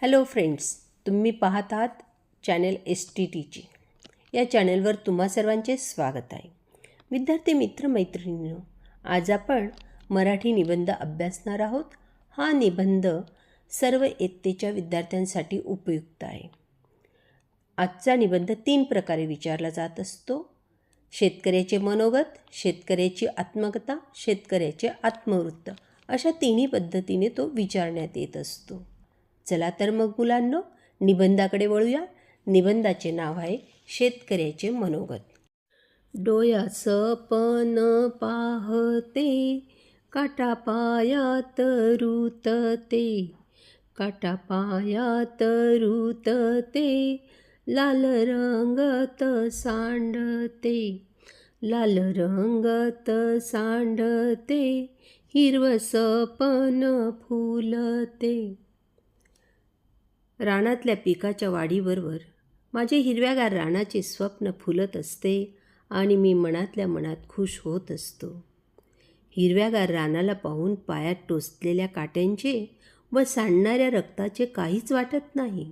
Hello friends, तुम्ही पाहत आहात चॅनल STTG. या चॅनलवर तुम्हा सर्वांचे स्वागत आहे. विद्यार्थी मित्रमैत्रिणींनो, आज आपण मराठी निबंध अभ्यासणार आहोत. हा निबंध सर्व इयत्तेच्या विद्यार्थ्यांसाठी उपयुक्त आहे. आजचा निबंध 3 प्रकारे विचारला जात असतो: शेतकऱ्याचे मनोगत, शेतकऱ्याची आत्मकथा, शेतकऱ्याचे आत्मवृत्त. अशा तिन्ही पद्धतीने तो विचारण्यात येत असतो. चला तर मग मुलांनो, निबंधाकडे वळूया. निबंधाचे नाव आहे शेतकऱ्याचे मनोगत. डोळ्याचं पण पाहते, काटापायात रुतते, काटापायात रुतते, लाल रंगत सांडते, लाल रंगत सांडते, हिरवंसं पण फुलते. रानातल्या पिकाच्या वाढीबरोबर माझे हिरव्यागार रानाचे स्वप्न फुलत असते आणि मी मनातल्या मनात खुश होत असतो. हिरव्यागार रानाला पाहून पायात टोचलेल्या काट्यांचे व सांडणाऱ्या रक्ताचे काहीच वाटत नाही.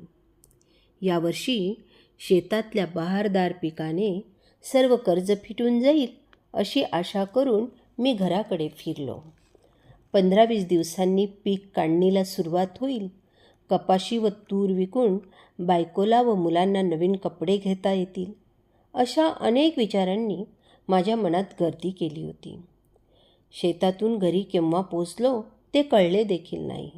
यावर्षी शेतातल्या बहारदार पिकाने सर्व कर्ज फिटून जाईल अशी आशा करून मी घराकडे फिरलो. 15-20 दिवसांनी पीक काढणीला सुरुवात होईल. कपाशी व तूर विकून बायकोला व मुलांना नवीन कपडे घेता येतील, अशा अनेक विचारांनी माझ्या मनात गर्दी केली होती. शेतातून घरी केव्हा पोचलो ते कळले देखील नाही.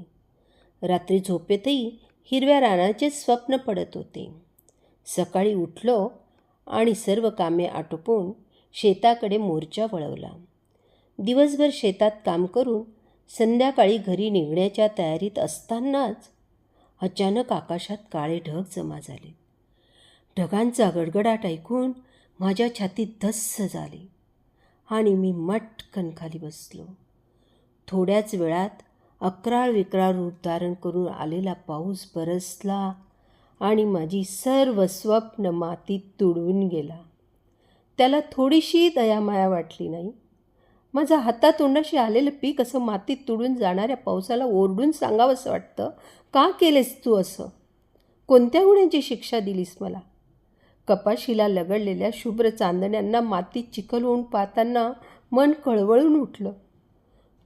रात्री झोपेतही हिरव्या रानाचे स्वप्न पडत होते. सकाळी उठलो आणि सर्व कामे आटोपून शेताकडे मोर्चा वळवला. दिवसभर शेतात काम करून संध्याकाळी घरी निघण्याच्या तयारीत असतानाच अचानक आकाशात काळे ढग जमा झाले. ढगांचा गडगडाट ऐकून माझ्या छातीत धस्स झाले आणि मी मटकन खाली बसलो. थोड्याच वेळात अक्राळ विक्राळ रूप धारण करून आलेला पाऊस बरसला आणि माझी सर्व स्वप्न मातीत तुडवून गेला. त्याला थोडीशी दयामाया वाटली नाही. माझ्या हातातोंडाशी आलेलं पीक असं मातीत तुडून जाणाऱ्या पावसाला ओरडून सांगावंसं वाटतं, का केलेस तू असं? कोणत्या गुन्ह्याची शिक्षा दिलीस मला? कपाशीला लगडलेल्या शुभ्र चांदण्यांना मातीत चिखल होऊन पाहताना मन कळवळून उठलं.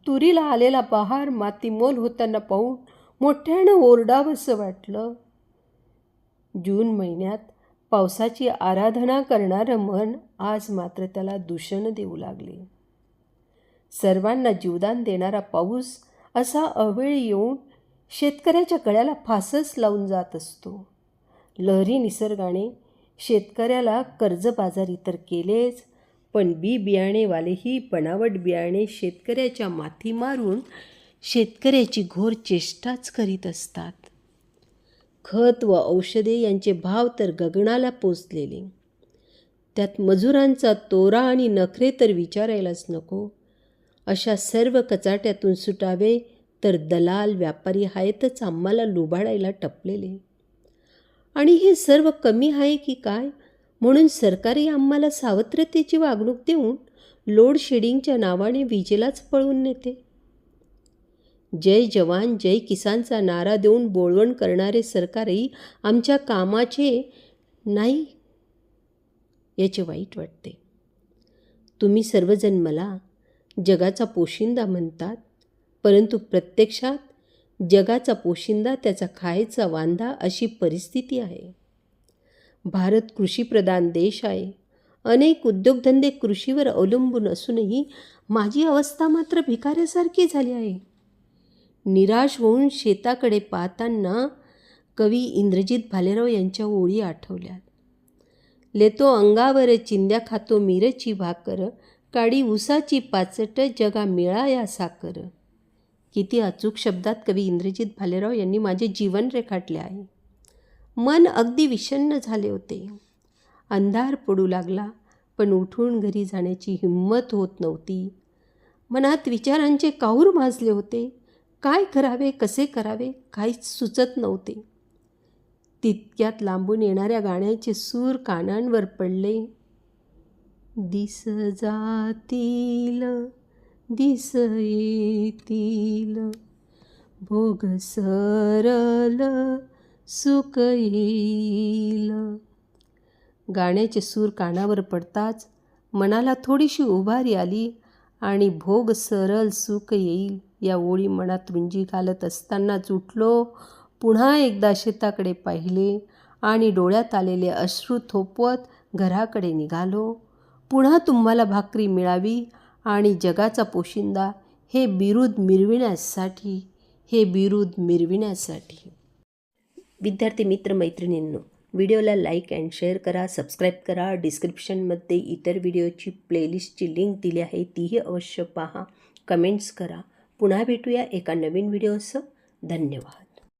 तुरीला आलेला बहार मातीमोल होताना पाहून मोठ्यानं ओरडावंसं वाटलं. जून महिन्यात पावसाची आराधना करणारं मन आज मात्र त्याला दूषण देऊ लागले. सर्वांना जीवदान देणारा पाऊस असा अवेळी येऊन शेतकऱ्याच्या गळ्याला फासच लावून जात असतो. लहरी निसर्गाने शेतकऱ्याला कर्जबाजारी तर केलेच, पण बियाणेवालेही बनावट बियाणे शेतकऱ्याच्या माथी मारून शेतकऱ्याची घोर चेष्टाच करीत असतात. खत व औषधे यांचे भाव तर गगनाला पोचलेले. त्यात मजुरांचा तोरा आणि नखरे तर विचारायलाच नको. अशा सर्व कचाट्यातून सुटावे तर दलाल व्यापारी आहेतच आम्हाला लुबाडायला टपलेले. आणि हे सर्व कमी आहे की काय म्हणून सरकारही आम्हाला सावत्रतेची वागणूक देऊन लोड शेडिंगच्या नावाने विजेलाच पळवून नेते. जय जवान जय किसानचा नारा देऊन बोळवण करणारे सरकारही आमच्या कामाचे नाही याचे वाईट वाटते. तुम्ही सर्वजण मला जगाचा पोशिंदा म्हणतात, परंतु प्रत्यक्षात जगाचा पोशिंदा त्याचा खायचा वांदा अशी परिस्थिती आहे. भारत कृषीप्रधान देश आहे. अनेक उद्योगधंदे कृषीवर अवलंबून असूनही माझी अवस्था मात्र भिकाऱ्यासारखी झाली आहे. निराश होऊन शेताकडे पाहताना कवी इंद्रजित भालेराव यांच्या ओळी आठवल्या. लेतो अंगावर चिंध्या खातो मिरची भाकर, काडी उसाची पाचट जगा मिळाया साकर. किती अचूक शब्दात कवी इंद्रजित भालेराव यांनी माझे जीवन रेखाटले आहे. मन अगदी विषण्ण झाले होते. अंधार पडू लागला, पण उठून घरी जाण्याची हिंमत होत नव्हती. मनात विचारांचे काहूर माजले होते. काय करावे, कसे करावे काहीच सुचत नव्हते. तितक्यात लांबून येणाऱ्या गाण्याचे सूर कानांवर पडले. दिस जातील दिस येतील, भोग सरल सुख येईल. गाण्याचे सूर कानावर पडताच मनाला थोडीशी उभारी आली आणि भोग सरल सुख येईल या ओळी मनात रुंजी घालत असतानाच उठलो. पुन्हा एकदा शेताकडे पाहिले आणि डोळ्यात आलेले अश्रू थोपवत घराकडे निघालो. पुन्हा तुम्हाला भाकरी मिळावी आणि जगाचा पोशिंदा हे बिरुद मिरविण्यासाठी. विद्यार्थी मित्र मैत्रिणींनो, व्हिडिओला लाईक अँड शेअर करा, सबस्क्राईब करा. डिस्क्रिप्शनमध्ये इतर व्हिडिओची प्लेलिस्टची लिंक दिली आहे, तीही अवश्य पहा. कमेंट्स करा. पुन्हा भेटूया एका नवीन व्हिडिओसह. धन्यवाद.